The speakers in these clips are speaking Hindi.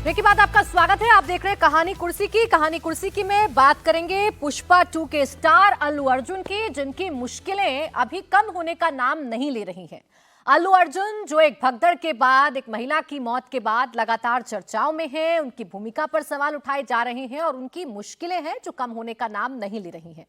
ब्रेक के बाद आपका स्वागत है। आप देख रहे हैं कहानी कुर्सी की में बात करेंगे पुष्पा 2 के स्टार अल्लू अर्जुन की, जिनकी मुश्किलें अभी कम होने का नाम नहीं ले रही हैं। अल्लू अर्जुन जो एक भगदड़ के बाद, एक महिला की मौत के बाद लगातार चर्चाओं में हैं, उनकी भूमिका पर सवाल उठाए जा रहे हैं और उनकी मुश्किलें हैं जो कम होने का नाम नहीं ले रही हैं।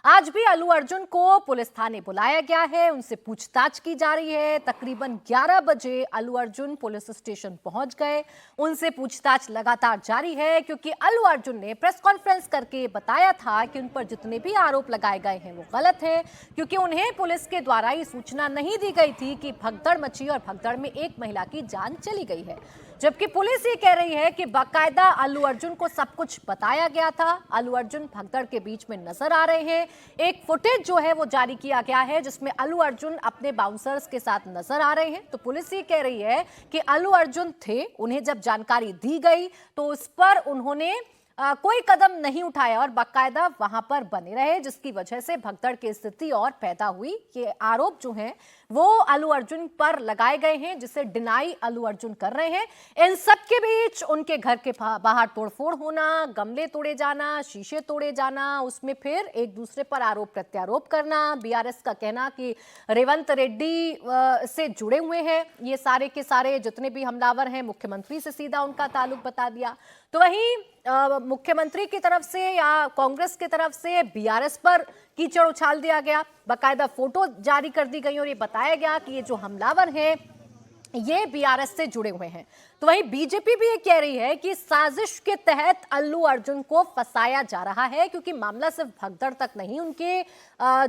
आज भी अल्लू अर्जुन को पुलिस थाने बुलाया गया है, उनसे पूछताछ की जा रही है। तकरीबन 11 बजे अल्लू अर्जुन पुलिस स्टेशन पहुंच गए, उनसे पूछताछ लगातार जारी है, क्योंकि अल्लू अर्जुन ने प्रेस कॉन्फ्रेंस करके बताया था कि उन पर जितने भी आरोप लगाए गए हैं वो गलत है, क्योंकि उन्हें पुलिस के द्वारा ये सूचना नहीं दी गई थी कि भगदड़ मची और भगदड़ में एक महिला की जान चली गई है। जबकि पुलिस ये कह रही है कि बाकायदा अल्लू अर्जुन को सब कुछ बताया गया था। अल्लू अर्जुन भगदड़ के बीच में नजर आ रहे हैं। एक फुटेज जो है वो जारी किया गया है जिसमें अल्लू अर्जुन अपने बाउंसर्स के साथ नजर आ रहे हैं। तो पुलिस ये कह रही है कि अल्लू अर्जुन थे, उन्हें जब जानकारी दी गई तो उस पर उन्होंने कोई कदम नहीं उठाया और बाकायदा वहां पर बने रहे, जिसकी वजह से भगदड़ की स्थिति और पैदा हुई। ये आरोप जो हैं वो अल्लू अर्जुन पर लगाए गए हैं, जिसे डिनाई अल्लू अर्जुन कर रहे हैं। इन सब के बीच उनके घर के बाहर तोड़फोड़ होना, गमले तोड़े जाना, शीशे तोड़े जाना, उसमें फिर एक दूसरे पर आरोप प्रत्यारोप करना, बीआरएस का कहना कि रेवंत रेड्डी से जुड़े हुए हैं। ये सारे के सारे जितने भी हमलावर हैं मुख्यमंत्री से सीधा उनका ताल्लुक बता दिया। तो वहीं मुख्यमंत्री की तरफ से या कांग्रेस की तरफ से बीआरएस पर कीचड़ उछाल दिया गया, बाकायदा फोटो जारी कर दी गई और ये बताया गया कि ये जो हमलावर हैं ये बीआरएस से जुड़े हुए हैं। तो वहीं बीजेपी भी ये कह रही है कि साजिश के तहत अल्लू अर्जुन को फंसाया जा रहा है, क्योंकि मामला सिर्फ भगदड़ तक नहीं, उनके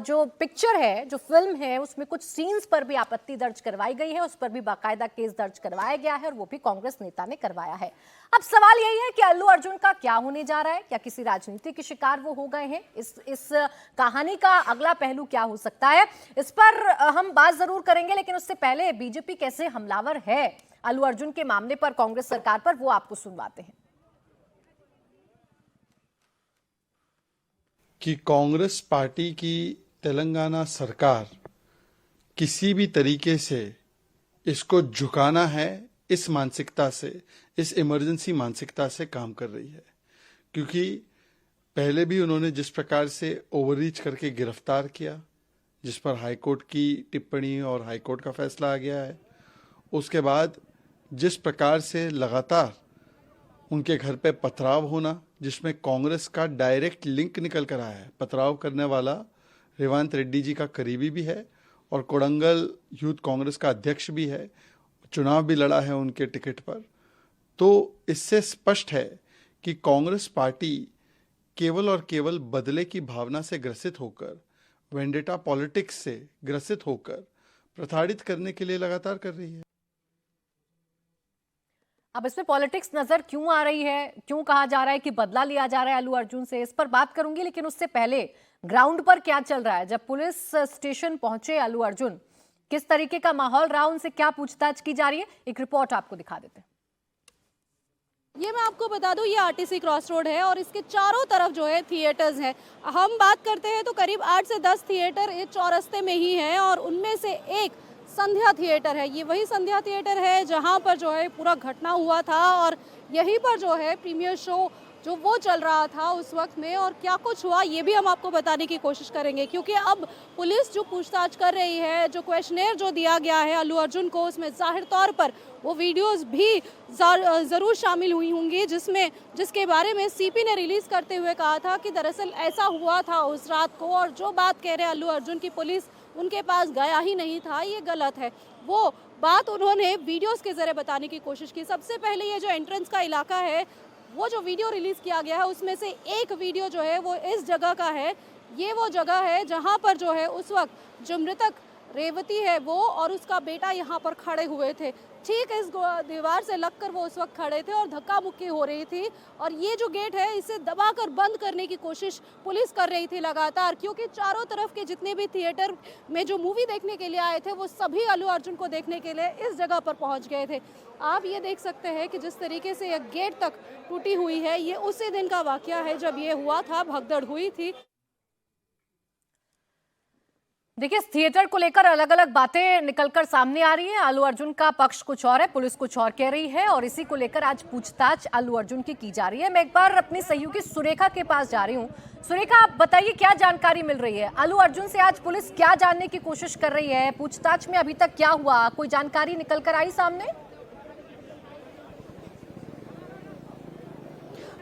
जो पिक्चर है, जो फिल्म है, उसमें कुछ सीन्स पर भी आपत्ति दर्ज करवाई गई है, उस पर भी बाकायदा केस दर्ज करवाया गया है और वो भी कांग्रेस नेता ने करवाया है। अब सवाल यही है कि अल्लू अर्जुन का क्या होने जा रहा है, क्या किसी राजनीति के शिकार वो हो गए हैं? इस कहानी का अगला पहलू क्या हो सकता है, इस पर हम बात जरूर करेंगे। लेकिन उससे पहले बीजेपी कैसे हमलावर है अल्लू अर्जुन के मामले पर कांग्रेस सरकार पर, वो आपको सुनवाते हैं। कि कांग्रेस पार्टी की तेलंगाना सरकार किसी भी तरीके से इसको झुकाना है, इस मानसिकता से, इस इमरजेंसी मानसिकता से काम कर रही है। क्योंकि पहले भी उन्होंने जिस प्रकार से ओवररीच करके गिरफ्तार किया, जिस पर हाईकोर्ट की टिप्पणी और हाईकोर्ट का फैसला आ गया है, उसके बाद जिस प्रकार से लगातार उनके घर पे पथराव होना, जिसमें कांग्रेस का डायरेक्ट लिंक निकल कर आया है। पथराव करने वाला रेवंत रेड्डी जी का करीबी भी है और कोडंगल यूथ कांग्रेस का अध्यक्ष भी है, चुनाव भी लड़ा है उनके टिकट पर। तो इससे स्पष्ट है कि कांग्रेस पार्टी केवल और केवल बदले की भावना से ग्रसित होकर, वेंडेटा पॉलिटिक्स से ग्रसित होकर प्रताड़ित करने के लिए लगातार कर रही है। अब इसमें पॉलिटिक्स नजर क्यों आ रही है, क्यों कहा जा रहा है कि बदला लिया जा रहा है अल्लू अर्जुन से, इस पर बात करूंगी। लेकिन उससे पहले ग्राउंड पर क्या चल रहा है? जब पुलिस स्टेशन पहुंचे अल्लू अर्जुन, किस तरीके का माहौल रहा, उनसे क्या पूछताछ की जा रही है, एक रिपोर्ट आपको दिखा देते हैं। ये मैं आपको बता दूं, ये आरटीसी क्रॉस रोड है और इसके चारों तरफ जो है थिएटर्स हैं। हम बात करते हैं तो करीब 8 से 10 थिएटर एक चौरस्ते में ही हैं और उनमें से एक संध्या थिएटर है। ये वही संध्या थिएटर है जहां पर जो है पूरा घटना हुआ था और यहीं पर जो है प्रीमियर शो जो वो चल रहा था उस वक्त में। और क्या कुछ हुआ ये भी हम आपको बताने की कोशिश करेंगे, क्योंकि अब पुलिस जो पूछताछ कर रही है, जो क्वेश्चनेयर जो दिया गया है अल्लू अर्जुन को, उसमें जाहिर तौर पर वो वीडियोस भी ज़रूर शामिल हुई होंगी, जिसके बारे में सीपी ने रिलीज़ करते हुए कहा था कि दरअसल ऐसा हुआ था उस रात को, और जो बात कह रहे हैं अल्लू अर्जुन की पुलिस उनके पास गया ही नहीं था, ये गलत है। वो बात उन्होंने वीडियोस के ज़रिए बताने की कोशिश की। सबसे पहले ये जो एंट्रेंस का इलाका है, वो जो वीडियो रिलीज़ किया गया है उसमें से एक वीडियो जो है वो इस जगह का है। ये वो जगह है जहाँ पर जो है उस वक्त जो मृतक रेवती है वो और उसका बेटा यहाँ पर खड़े हुए थे। ठीक इस दीवार से लगकर वो उस वक्त खड़े थे और धक्का मुक्की हो रही थी, और ये जो गेट है इसे दबाकर बंद करने की कोशिश पुलिस कर रही थी लगातार, क्योंकि चारों तरफ के जितने भी थिएटर में जो मूवी देखने के लिए आए थे वो सभी अल्लू अर्जुन को देखने के लिए इस जगह पर पहुंच गए थे। आप ये देख सकते हैं कि जिस तरीके से यह गेट तक टूटी हुई है, ये उसी दिन का वाकया है जब ये हुआ था, भगदड़ हुई थी। देखिए, इस थिएटर को लेकर अलग अलग बातें निकलकर सामने आ रही हैं। अल्लू अर्जुन का पक्ष कुछ और है, पुलिस कुछ और कह रही है, और इसी को लेकर आज पूछताछ अल्लू अर्जुन की जा रही है। मैं एक बार अपनी सहयोगी सुरेखा के पास जा रही हूँ। सुरेखा, आप बताइए क्या जानकारी मिल रही है? अल्लू अर्जुन से आज पुलिस क्या जानने की कोशिश कर रही है? पूछताछ में अभी तक क्या हुआ? कोई जानकारी निकल कर आई सामने?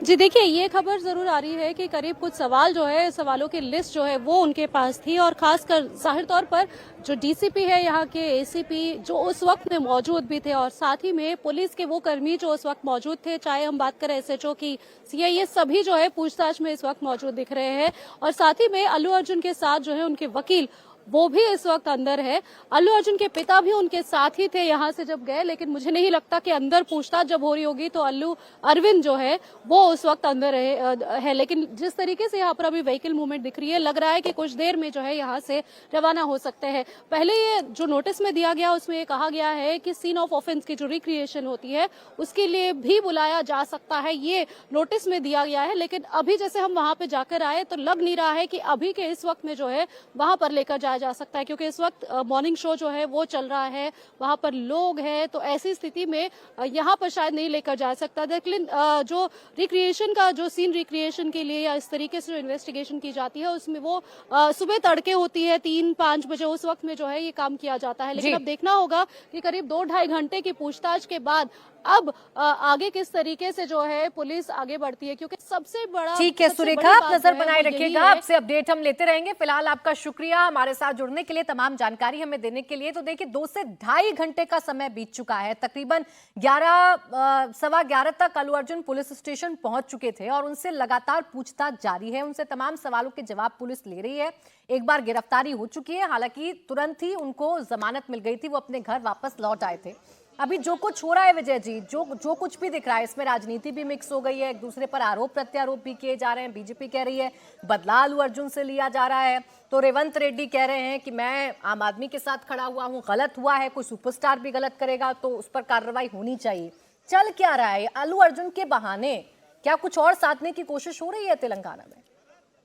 जी देखिए, ये खबर जरूर आ रही है कि करीब कुछ सवाल जो है, सवालों की लिस्ट जो है वो उनके पास थी, और खासकर जाहिर तौर पर जो डीसीपी है, यहाँ के एसीपी जो उस वक्त में मौजूद भी थे, और साथ ही में पुलिस के वो कर्मी जो उस वक्त मौजूद थे, चाहे हम बात करें एसएचओ की, सीआई, ये सभी जो है पूछताछ में इस वक्त मौजूद दिख रहे हैं। और साथ ही में अल्लू अर्जुन के साथ जो है उनके वकील, वो भी इस वक्त अंदर है। अल्लू अर्जुन के पिता भी उनके साथ ही थे यहाँ से जब गए, लेकिन मुझे नहीं लगता कि अंदर पूछताछ जब हो रही होगी तो अल्लू अरविंद जो है वो उस वक्त अंदर है। लेकिन जिस तरीके से यहाँ पर अभी व्हीकल मूवमेंट दिख रही है, लग रहा है कि कुछ देर में जो है यहाँ से रवाना हो सकते हैं। पहले ये जो नोटिस में दिया गया उसमें ये कहा गया है कि सीन ऑफ ऑफेंस की जो रिक्रिएशन होती है उसके लिए भी बुलाया जा सकता है, ये नोटिस में दिया गया है। लेकिन अभी जैसे हम वहां पे जाकर आए तो लग नहीं रहा है कि अभी के इस वक्त में जो है वहां पर लेकर जाया जा सकता है, क्योंकि इस वक्त मॉर्निंग शो जो है वो चल रहा है, वहां पर लोग हैं, तो ऐसी स्थिति में यहाँ पर शायद नहीं लेकर जा सकता। लेकिन जो रिक्रिएशन का जो सीन रिक्रिएशन के लिए या इस तरीके से जो इन्वेस्टिगेशन की जाती है उसमें वो सुबह तड़के होती है 3-5 बजे, उस वक्त में जो है ये काम किया जाता है। लेकिन अब देखना होगा कि करीब 2-2.5 घंटे की पूछताछ के बाद अब आगे किस तरीके से जो है पुलिस आगे बढ़ती है, क्योंकि सबसे बड़ा, ठीक है सबसे सुरेखा, बड़ी आप बात नजर जो है बनाए वो यही रखिएगा, है। आपसे अपडेट हम लेते रहेंगे। फिलहाल आपका शुक्रिया हमारे साथ जुड़ने के लिए, तमाम जानकारी हमें देने के लिए। तो देखिए, 2 से 2.5 घंटे का समय बीत चुका है। तकरीबन 11 तक अल्लू अर्जुन पुलिस स्टेशन पहुंच चुके थे और उनसे लगातार पूछताछ जारी है। उनसे तमाम सवालों के जवाब पुलिस ले रही है। एक बार गिरफ्तारी हो चुकी है, हालांकि तुरंत ही उनको जमानत मिल गई थी, वो अपने घर वापस लौट आए थे। अभी जो कुछ हो रहा है विजय जी, जो कुछ भी दिख रहा है, इसमें राजनीति भी मिक्स हो गई है, एक दूसरे पर आरोप प्रत्यारोप भी किए जा रहे हैं। बीजेपी कह रही है बदला अल्लू अर्जुन से लिया जा रहा है, तो रेवंत रेड्डी कह रहे हैं कि मैं आम आदमी के साथ खड़ा हुआ हूं, गलत हुआ है, कोई सुपरस्टार भी गलत करेगा तो उस पर कार्रवाई होनी चाहिए। चल क्या रहा है? अल्लू अर्जुन के बहाने क्या कुछ और साधने की कोशिश हो रही है तेलंगाना में?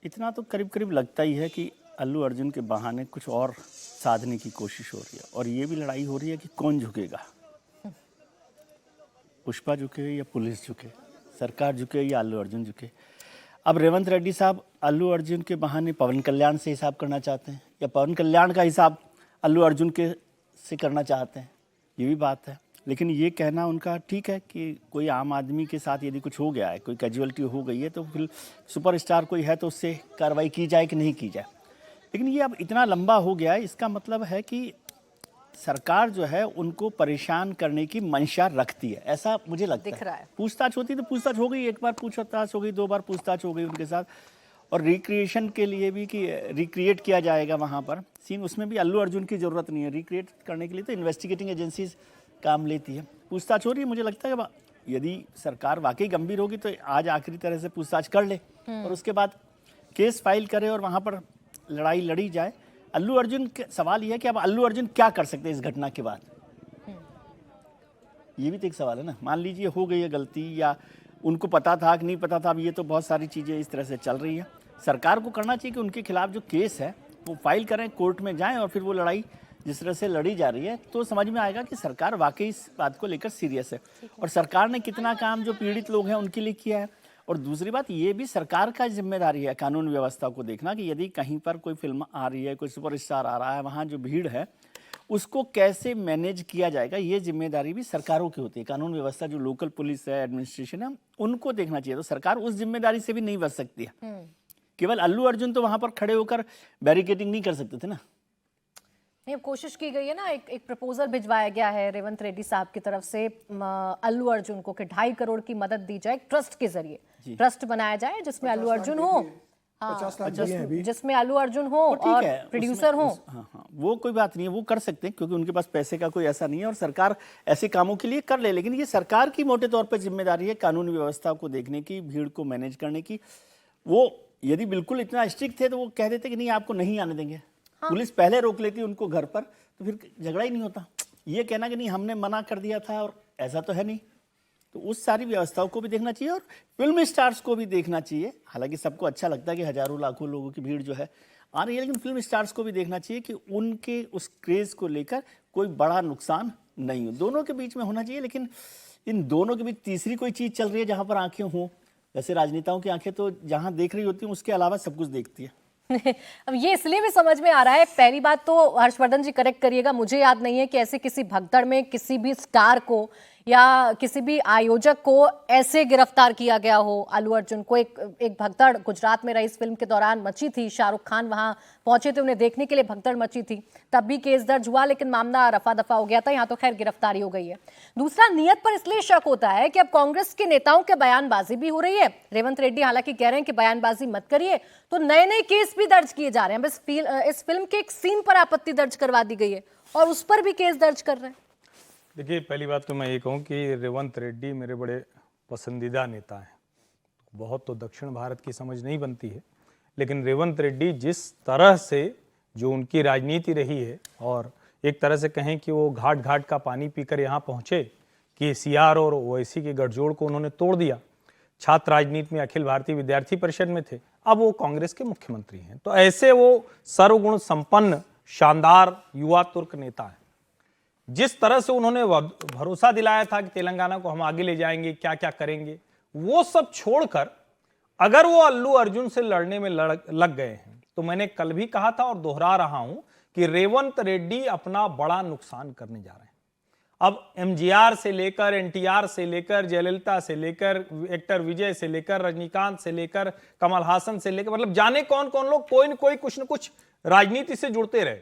इतना तो करीब करीब लगता ही है कि अल्लू अर्जुन के बहाने कुछ और साधने की कोशिश हो रही है, और ये भी लड़ाई हो रही है कि कौन झुकेगा, पुष्पा झुके या पुलिस झुके, सरकार झुके या अल्लू अर्जुन झुके। अब रेवंत रेड्डी साहब अल्लू अर्जुन के बहाने पवन कल्याण से हिसाब करना चाहते हैं, या पवन कल्याण का हिसाब अल्लू अर्जुन के से करना चाहते हैं, ये भी बात है। लेकिन ये कहना उनका ठीक है कि कोई आम आदमी के साथ यदि कुछ हो गया है, कोई कैजुअलिटी हो गई है, तो फिर सुपरस्टार कोई है तो उससे कार्रवाई की जाए कि नहीं की जाए। लेकिन ये अब इतना लंबा हो गया है, इसका मतलब है कि सरकार जो है उनको परेशान करने की मंशा रखती है, ऐसा मुझे लगता दिख रहा है। पूछताछ होती तो पूछताछ हो गई, एक बार पूछताछ हो गई, 2 बार पूछताछ हो गई उनके साथ, और रिक्रिएशन के लिए भी कि रिक्रिएट किया जाएगा वहाँ पर सीन, उसमें भी अल्लू अर्जुन की ज़रूरत नहीं है। रिक्रिएट करने के लिए तो इन्वेस्टिगेटिंग एजेंसीज काम लेती है। पूछताछ हो रही है, मुझे लगता है कि यदि सरकार वाकई गंभीर होगी तो आज आखिरी तरह से पूछताछ कर ले और उसके बाद केस फाइल करे और वहाँ पर लड़ाई लड़ी जाए। अल्लू अर्जुन के सवाल यह है कि अब अल्लू अर्जुन क्या कर सकते हैं इस घटना के बाद, ये भी तो एक सवाल है ना। मान लीजिए हो गई है गलती, या उनको पता था कि नहीं पता था, अब ये तो बहुत सारी चीज़ें इस तरह से चल रही है। सरकार को करना चाहिए कि उनके खिलाफ जो केस है वो फाइल करें, कोर्ट में जाएं, और फिर वो लड़ाई जिस तरह से लड़ी जा रही है तो समझ में आएगा कि सरकार वाकई इस बात को लेकर सीरियस है, और सरकार ने कितना काम जो पीड़ित लोग हैं उनके लिए किया है। और दूसरी बात ये भी सरकार का जिम्मेदारी है कानून व्यवस्था को देखना कि यदि कहीं पर कोई फिल्म आ रही है, कोई सुपरस्टार आ रहा है, वहाँ जो भीड़ है उसको कैसे मैनेज किया जाएगा, ये जिम्मेदारी भी सरकारों की होती है। कानून व्यवस्था जो लोकल पुलिस है, एडमिनिस्ट्रेशन है, उनको देखना चाहिए। तो सरकार उस जिम्मेदारी से भी नहीं बच सकती है। केवल अल्लू अर्जुन तो वहाँ पर खड़े होकर बैरिकेडिंग नहीं कर सकते थे ना। नहीं, कोशिश की गई है ना, एक प्रपोजल भिजवाया गया है रेवंत रेड्डी साहब की तरफ से अल्लू अर्जुन को कि 2.5 करोड़ की मदद दी जाए, ट्रस्ट के जरिए ट्रस्ट बनाया जाए जिसमें अल्लू अर्जुन हो, जिसमें अल्लू अर्जुन हो और प्रोड्यूसर हो। हाँ, वो कोई बात नहीं है, वो कर सकते हैं क्योंकि उनके पास पैसे का कोई ऐसा नहीं है और सरकार ऐसे कामों के लिए कर ले। लेकिन ये सरकार की मोटे तौर पर जिम्मेदारी है कानून व्यवस्था को देखने की, भीड़ को मैनेज करने की। वो यदि बिल्कुल इतना स्ट्रिक्ट थे तो वो कह देते कि नहीं आपको नहीं आने देंगे। पुलिस पहले रोक लेती उनको घर पर तो फिर झगड़ा ही नहीं होता। ये कहना कि नहीं हमने मना कर दिया था, और ऐसा तो है नहीं। तो उस सारी व्यवस्थाओं को भी देखना चाहिए और फिल्म स्टार्स को भी देखना चाहिए। हालांकि सबको अच्छा लगता है कि हजारों लाखों लोगों की भीड़ जो है आ रही है, लेकिन फिल्म स्टार्स को भी देखना चाहिए कि उनके उस क्रेज को लेकर कोई बड़ा नुकसान नहीं हो। दोनों के बीच में होना चाहिए, लेकिन इन दोनों के बीच तीसरी कोई चीज चल रही है जहां पर आंखें हों। वैसे राजनेताओं की आंखें तो जहां देख रही होती हैं उसके अलावा सब कुछ देखती है। अब ये इसलिए भी समझ में आ रहा है, पहली बात तो हर्षवर्धन जी करेक्ट करिएगा, मुझे याद नहीं है कि ऐसे किसी भगदड़ में किसी भी स्टार को या किसी भी आयोजक को ऐसे गिरफ्तार किया गया हो। अल्लू अर्जुन को एक भगदड़ गुजरात में रईस फिल्म के दौरान मची थी, शाहरुख खान वहां पहुंचे थे उन्हें देखने के लिए, भगदड़ मची थी, तब भी केस दर्ज हुआ लेकिन मामला रफा दफा हो गया था। यहाँ तो खैर गिरफ्तारी हो गई है। दूसरा, नियत पर इसलिए शक होता है कि अब कांग्रेस के नेताओं के बयानबाजी भी हो रही है। रेवंत रेड्डी हालांकि कह रहे हैं कि बयानबाजी मत करिए, तो नए नए केस भी दर्ज किए जा रहे हैं। बस इस फिल्म के एक सीन पर आपत्ति दर्ज करवा दी गई है और उस पर भी केस दर्ज कर रहे हैं। देखिए, पहली बात तो मैं ये कहूँ कि रेवंत रेड्डी मेरे बड़े पसंदीदा नेता हैं। बहुत तो दक्षिण भारत की समझ नहीं बनती है, लेकिन रेवंत रेड्डी जिस तरह से जो उनकी राजनीति रही है, और एक तरह से कहें कि वो घाट घाट का पानी पीकर यहाँ पहुँचे कि सीआर और ओवैसी के गठजोड़ को उन्होंने तोड़ दिया। छात्र राजनीति में अखिल भारतीय विद्यार्थी परिषद में थे, अब वो कांग्रेस के मुख्यमंत्री हैं। तो ऐसे वो सर्वगुण संपन्न शानदार युवा तुर्क नेता हैं। जिस तरह से उन्होंने भरोसा दिलाया था कि तेलंगाना को हम आगे ले जाएंगे, क्या क्या करेंगे, वो सब छोड़कर अगर वो अल्लू अर्जुन से लड़ने में लग गए हैं, तो मैंने कल भी कहा था और दोहरा रहा हूं कि रेवंत रेड्डी अपना बड़ा नुकसान करने जा रहे हैं। अब एमजीआर से लेकर, एनटीआर से लेकर, जयललिता से लेकर, एक्टर विजय से लेकर, रजनीकांत से लेकर, कमल हासन से लेकर, मतलब जाने कौन कौन लोग कोई न कोई कुछ न कुछ राजनीति से जुड़ते रहे।